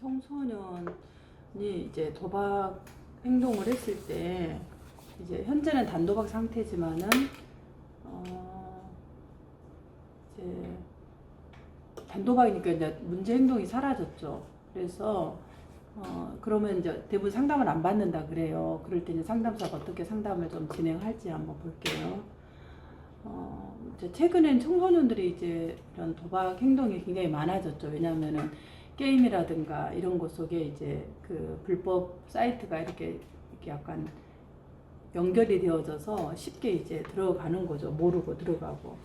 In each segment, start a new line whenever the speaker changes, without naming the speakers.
청소년이 이제 도박 행동을 했을 때 이제 현재는 단도박 상태지만은 이제 단도박이니까 이제 문제 행동이 사라졌죠. 그래서 그러면 이제 대부분 상담을 안 받는다 그래요. 그럴 때 이제 상담사가 어떻게 상담을 좀 진행할지 한번 볼게요. 이제 최근엔 청소년들이 이제 이런 도박 행동이 굉장히 많아졌죠. 왜냐하면은 게임이라든가 이런 것 속에 이제 그 불법 사이트가 이렇게 약간 연결이 되어져서 쉽게 이제 들어가는 거죠. 모르고 들어가고.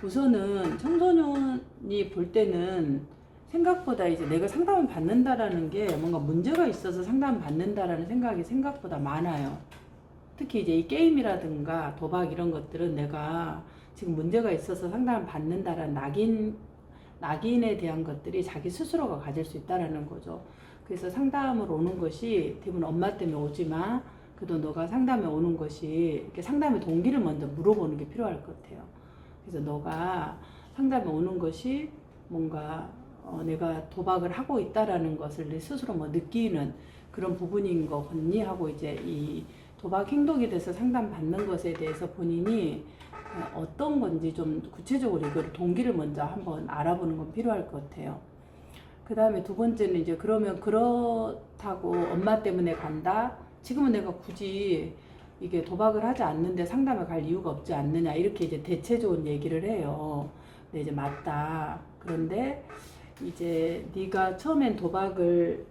우선은 청소년이 볼 때는 생각보다 이제 내가 상담을 받는다라는 게 뭔가 문제가 있어서 상담을 받는다라는 생각이 생각보다 많아요. 특히 이제 이 게임이라든가 도박 이런 것들은 내가 지금 문제가 있어서 상담을 받는다라는 낙인에 대한 것들이 자기 스스로가 가질 수 있다라는 거죠. 그래서 상담을 오는 것이 대부분 엄마 때문에 오지 마. 그래도 너가 상담에 오는 것이 이렇게 상담의 동기를 먼저 물어보는 게 필요할 것 같아요. 그래서 너가 상담에 오는 것이 뭔가 내가 도박을 하고 있다라는 것을 내 스스로 뭐 느끼는 그런 부분인 거 같니 하고 이제 이 도박 행동에 대해서 상담받는 것에 대해서 본인이 어떤 건지 좀 구체적으로 이걸 동기를 먼저 한번 알아보는 건 필요할 것 같아요. 그 다음에 두 번째는 이제 그러면 그렇다고 엄마 때문에 간다? 지금은 내가 굳이 이게 도박을 하지 않는데 상담을 갈 이유가 없지 않느냐 이렇게 이제 대체적인 얘기를 해요. 근데 이제 맞다. 그런데 이제 네가 처음엔 도박을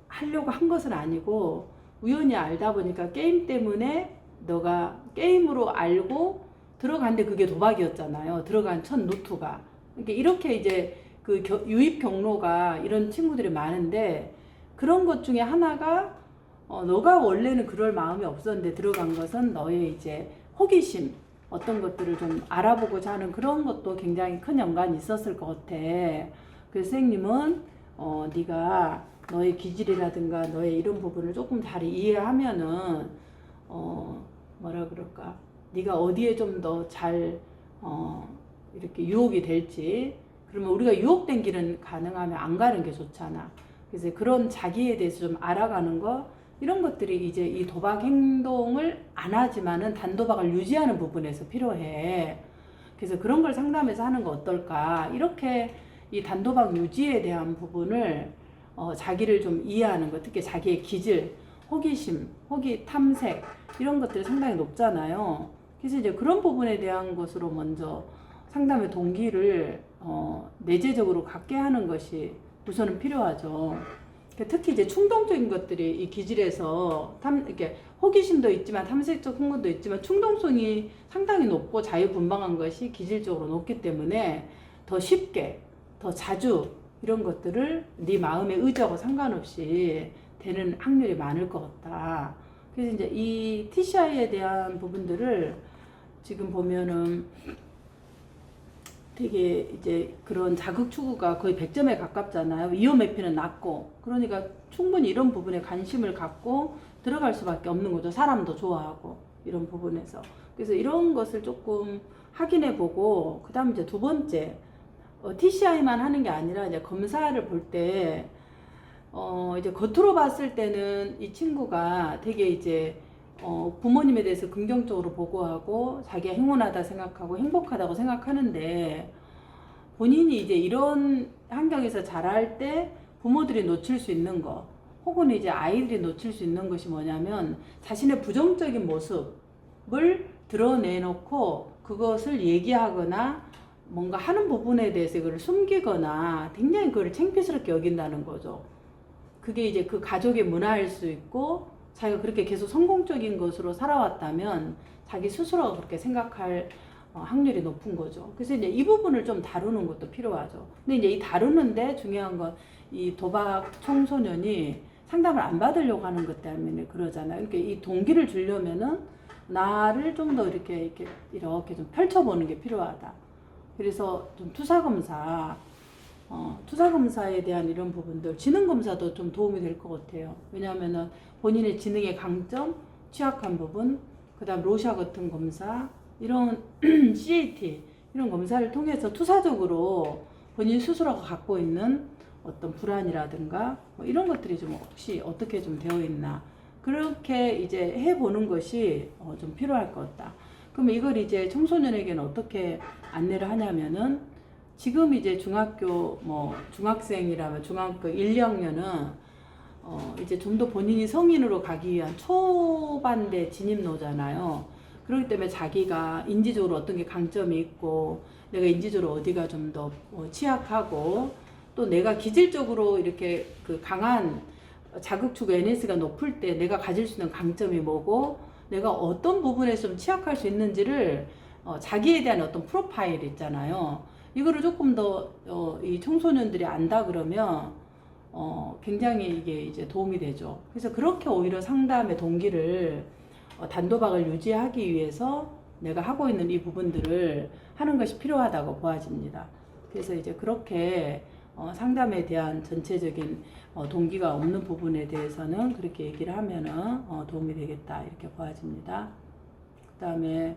하려고 한 것은 아니고 우연히 알다 보니까 게임 때문에 너가 게임으로 알고 들어갔는데 그게 도박이었잖아요. 들어간 첫 노트가. 그러니까 이렇게 이제 그 유입 경로가 이런 친구들이 많은데 그런 것 중에 하나가 너가 원래는 그럴 마음이 없었는데 들어간 것은 너의 이제 호기심, 어떤 것들을 좀 알아보고자 하는 그런 것도 굉장히 큰 연관이 있었을 것 같아. 그래서 선생님은 네가 너의 기질이라든가 너의 이런 부분을 조금 잘 이해하면은 뭐라 그럴까, 네가 어디에 좀 더 잘 이렇게 유혹이 될지. 그러면 우리가 유혹된 길은 가능하면 안 가는 게 좋잖아. 그래서 그런 자기에 대해서 좀 알아가는 거, 이런 것들이 이제 이 도박 행동을 안 하지만은 단도박을 유지하는 부분에서 필요해. 그래서 그런 걸 상담해서 하는 거 어떨까? 이렇게 이 단도박 유지에 대한 부분을 자기를 좀 이해하는 것, 특히 자기의 기질, 호기심, 탐색 이런 것들이 상당히 높잖아요. 그래서 이제 그런 부분에 대한 것으로 먼저 상담의 동기를 내재적으로 갖게 하는 것이 우선은 필요하죠. 특히 이제 충동적인 것들이 이 기질에서 이렇게 호기심도 있지만 탐색적 흥분도 있지만 충동성이 상당히 높고 자유분방한 것이 기질적으로 높기 때문에 더 쉽게 더 자주 이런 것들을 네 마음의 의지하고 상관없이 되는 확률이 많을 것 같다. 그래서 이제 이 TCI에 대한 부분들을 지금 보면은 되게 이제 그런 자극 추구가 거의 100점에 가깝잖아요. 위험 회피는 낮고. 그러니까 충분히 이런 부분에 관심을 갖고 들어갈 수밖에 없는 거죠. 사람도 좋아하고 이런 부분에서. 그래서 이런 것을 조금 확인해 보고, 그 다음 이제 두 번째, TCI만 하는 게 아니라 이제 검사를 볼 때 이제 겉으로 봤을 때는 이 친구가 되게 이제 부모님에 대해서 긍정적으로 보고하고 자기가 행운하다 생각하고 행복하다고 생각하는데, 본인이 이제 이런 환경에서 자랄 때 부모들이 놓칠 수 있는 거, 혹은 이제 아이들이 놓칠 수 있는 것이 뭐냐면 자신의 부정적인 모습을 드러내놓고 그것을 얘기하거나 뭔가 하는 부분에 대해서 그걸 숨기거나 굉장히 그걸 창피스럽게 여긴다는 거죠. 그게 이제 그 가족의 문화일 수 있고, 자기가 그렇게 계속 성공적인 것으로 살아왔다면 자기 스스로가 그렇게 생각할 확률이 높은 거죠. 그래서 이제 이 부분을 좀 다루는 것도 필요하죠. 근데 이제 이 다루는데 중요한 건 이 도박 청소년이 상담을 안 받으려고 하는 것 때문에 그러잖아요. 그러니까 이 동기를 주려면은 나를 좀 더 이렇게 좀 펼쳐보는 게 필요하다. 그래서 좀 투사검사에 대한 이런 부분들, 지능검사도 좀 도움이 될 것 같아요. 왜냐하면은 본인의 지능의 강점, 취약한 부분, 그 다음 로샤 같은 검사, 이런 CAT, 이런 검사를 통해서 투사적으로 본인 스스로가 갖고 있는 어떤 불안이라든가 뭐 이런 것들이 좀 혹시 어떻게 좀 되어 있나, 그렇게 이제 해보는 것이 좀 필요할 것 같다. 그럼 이걸 이제 청소년에게는 어떻게 안내를 하냐면은, 지금 이제 중학교 뭐 중학생이라면 중학교 1, 2학년은 이제 좀 더 본인이 성인으로 가기 위한 초반대 진입로잖아요. 그렇기 때문에 자기가 인지적으로 어떤 게 강점이 있고, 내가 인지적으로 어디가 좀 더 취약하고, 또 내가 기질적으로 이렇게 그 강한 자극추구 NS가 높을 때 내가 가질 수 있는 강점이 뭐고, 내가 어떤 부분에 좀 취약할 수 있는지를 자기에 대한 어떤 프로파일 있잖아요. 이거를 조금 더 이 청소년들이 안다 그러면 굉장히 이게 이제 도움이 되죠. 그래서 그렇게 오히려 상담의 동기를 단도박을 유지하기 위해서 내가 하고 있는 이 부분들을 하는 것이 필요하다고 보아집니다. 그래서 이제 그렇게 상담에 대한 전체적인 동기가 없는 부분에 대해서는 그렇게 얘기를 하면은 도움이 되겠다, 이렇게 보아집니다. 그 다음에